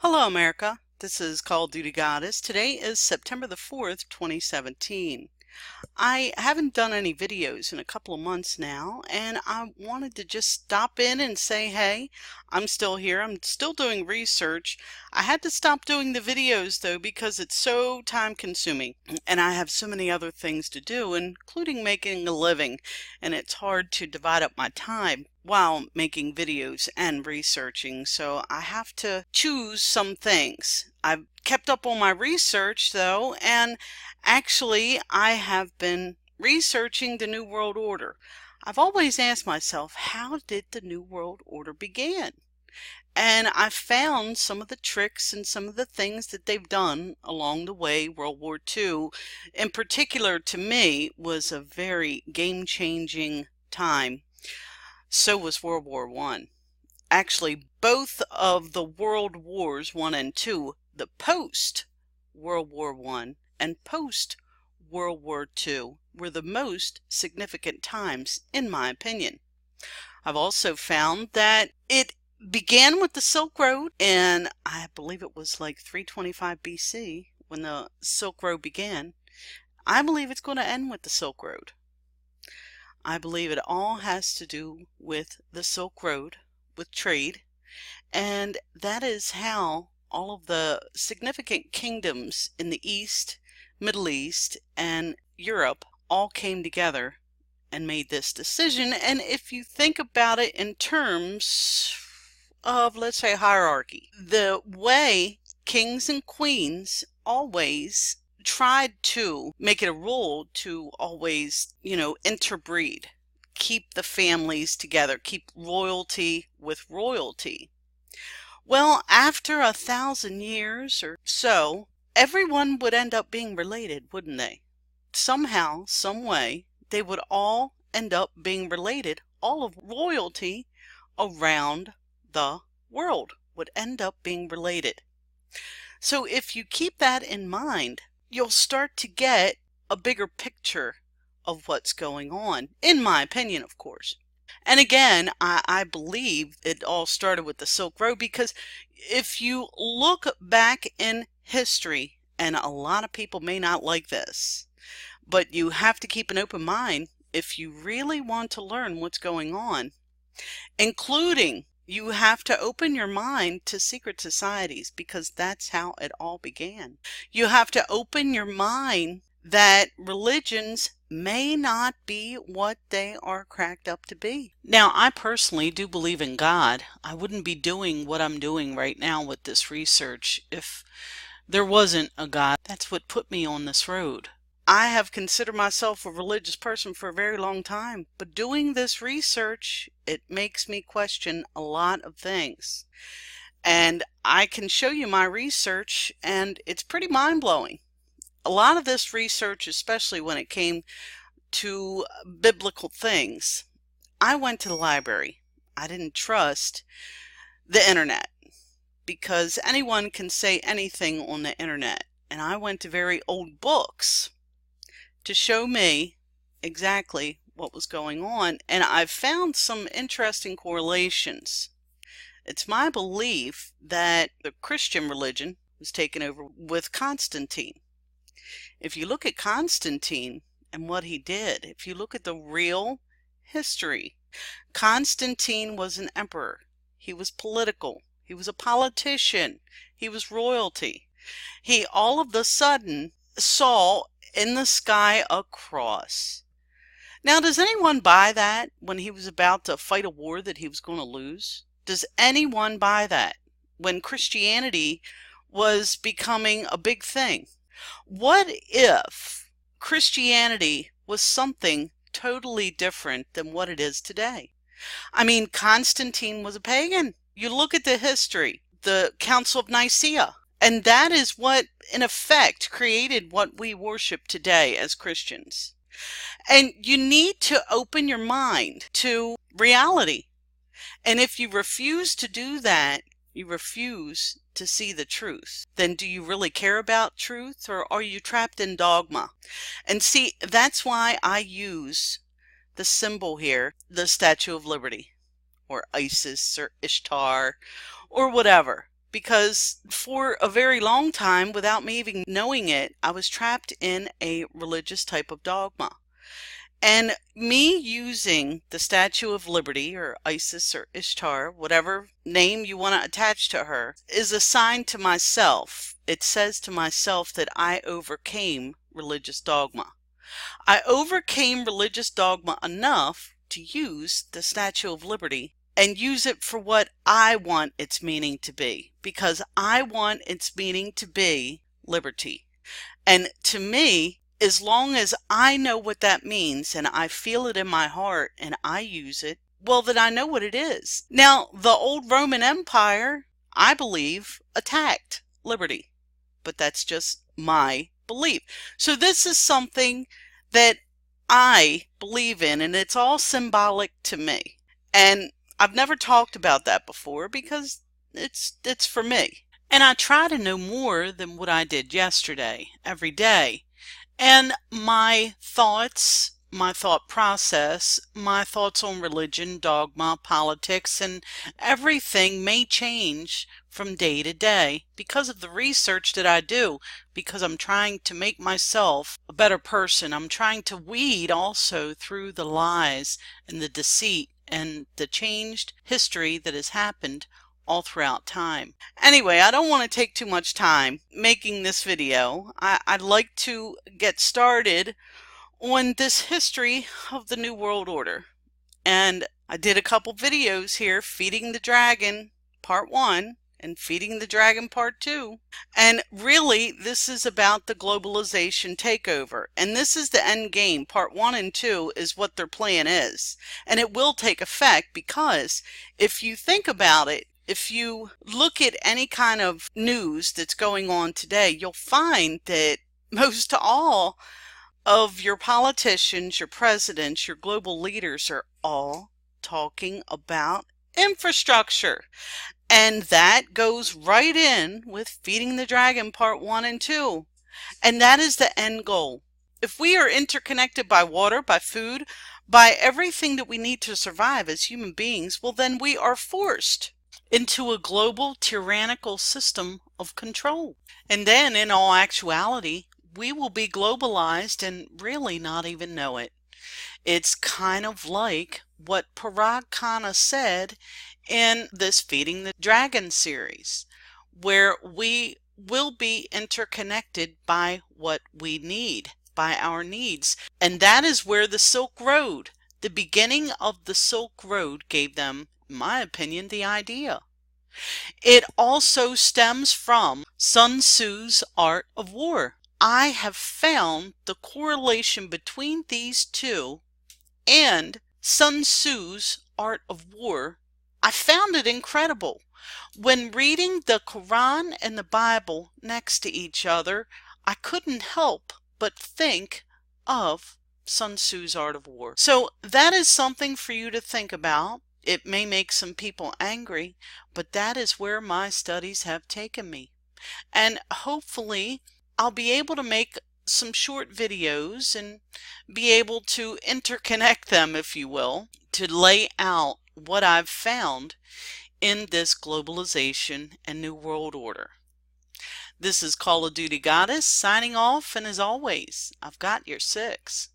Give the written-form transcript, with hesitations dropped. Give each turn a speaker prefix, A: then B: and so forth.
A: Hello, America. This is Call of Duty Goddess. Today is September the 4th, 2017. I haven't done any videos in a couple of months now, and I wanted to just stop in and say, hey, I'm still here. I'm still doing research. I had to stop doing the videos, though, because it's so time consuming, and I have so many other things to do, including making a living, and it's hard to divide up my time while making videos and researching, so I have to choose some things. I've kept up on my research, though, and actually, I have been researching the New World Order. I've always asked myself, how did the New World Order begin? And I found some of the tricks and some of the things that they've done along the way. World War II, in particular, to me, was a very game-changing time. So was World War I. Actually, both of the World Wars 1 and 2, the post-World War I and post-World War II, were the most significant times, in my opinion. I've also found that it began with the Silk Road, and I believe it was like 325 BC when the Silk Road began. I believe it's going to end with the Silk Road. I believe it all has to do with the Silk Road, with trade, and that is how all of the significant kingdoms in the East, Middle East, and Europe all came together and made this decision. And if you think about it in terms of, let's say, hierarchy, the way kings and queens always tried to make it a rule to always, interbreed, keep the families together, keep royalty with royalty. Well, after 1,000 years or so, everyone would end up being related, wouldn't they? Somehow, some way, they would all end up being related. All of royalty around the world would end up being related. So if you keep that in mind, you'll start to get a bigger picture of what's going on, in my opinion, of course. And again, I believe it all started with the Silk Road, because if you look back in history, and a lot of people may not like this, but you have to keep an open mind if you really want to learn what's going on, including you have to open your mind to secret societies, because that's how it all began. You have to open your mind that religions may not be what they are cracked up to be. Now, I personally do believe in God. I wouldn't be doing what I'm doing right now with this research if there wasn't a God. That's what put me on this road. I have considered myself a religious person for a very long time, but doing this research, it makes me question a lot of things. And I can show you my research, and it's pretty mind-blowing. A lot of this research, especially when it came to biblical things, I went to the library. I didn't trust the internet, because anyone can say anything on the internet. And I went to very old books to show me exactly what was going on. And I've found some interesting correlations. It's my belief that the Christian religion was taken over with Constantine. If you look at Constantine and what he did, if you look at the real history, Constantine was an emperor. He was political. He was a politician. He was royalty. He all of a sudden saw in the sky a cross. Now, does anyone buy that when he was about to fight a war that he was going to lose? Does anyone buy that when Christianity was becoming a big thing? What if Christianity was something totally different than what it is today? I mean, Constantine was a pagan. You look at the history, the Council of Nicaea, and that is what, in effect, created what we worship today as Christians. And you need to open your mind to reality. And if you refuse to do that, you refuse to see the truth, then do you really care about truth, or are you trapped in dogma? And see, that's why I use the symbol here, the Statue of Liberty, or Isis, or Ishtar, or whatever. because for a very long time, without me even knowing it, I was trapped in a religious type of dogma. And me using the Statue of Liberty, or Isis or Ishtar, whatever name you want to attach to her, is a sign to myself. It says to myself that I overcame religious dogma. I overcame religious dogma enough to use the Statue of Liberty and use it for what I want its meaning to be, because I want its meaning to be liberty. And to me, as long as I know what that means and I feel it in my heart and I use it, well, then I know what it is. Now, the old Roman Empire, I believe, attacked liberty, but that's just my belief. So this is something that I believe in, and it's all symbolic to me. And I've never talked about that before because it's for me. And I try to know more than what I did yesterday, every day. And my thoughts, my thought process, my thoughts on religion, dogma, politics, and everything may change from day to day because of the research that I do, because I'm trying to make myself a better person. I'm trying to weed also through the lies and the deceit and the changed history that has happened all throughout time. Anyway, I don't want to take too much time making this video. I'd like to get started on this history of the New World Order. And I did a couple videos here, Feeding the Dragon Part 1 and Feeding the Dragon Part 2. And really, this is about the globalization takeover. And this is the end game. Part 1 and 2 is what their plan is. And it will take effect because if you think about it, if you look at any kind of news that's going on today, you'll find that most all of your politicians, your presidents, your global leaders are all talking about infrastructure. And that goes right in with Feeding the Dragon Part 1 and 2. And that is the end goal. If we are interconnected by water, by food, by everything that we need to survive as human beings, well, then we are forced into a global tyrannical system of control. And then in all actuality, we will be globalized and really not even know it. It's kind of like what Parag Khanna said in this Feeding the Dragon series, where we will be interconnected by what we need, by our needs. And that is where the Silk Road, the beginning of the Silk Road, gave them, in my opinion, the idea. It also stems from Sun Tzu's Art of War. I have found the correlation between these two and Sun Tzu's Art of War. I found it incredible. When reading the Quran and the Bible next to each other, I couldn't help but think of Sun Tzu's Art of War. So that is something for you to think about. It may make some people angry, but that is where my studies have taken me. And hopefully I'll be able to make some short videos and be able to interconnect them, if you will, to lay out what I've found in this globalization and New World Order. This is Call of Duty Goddess signing off, and as always, I've got your 6.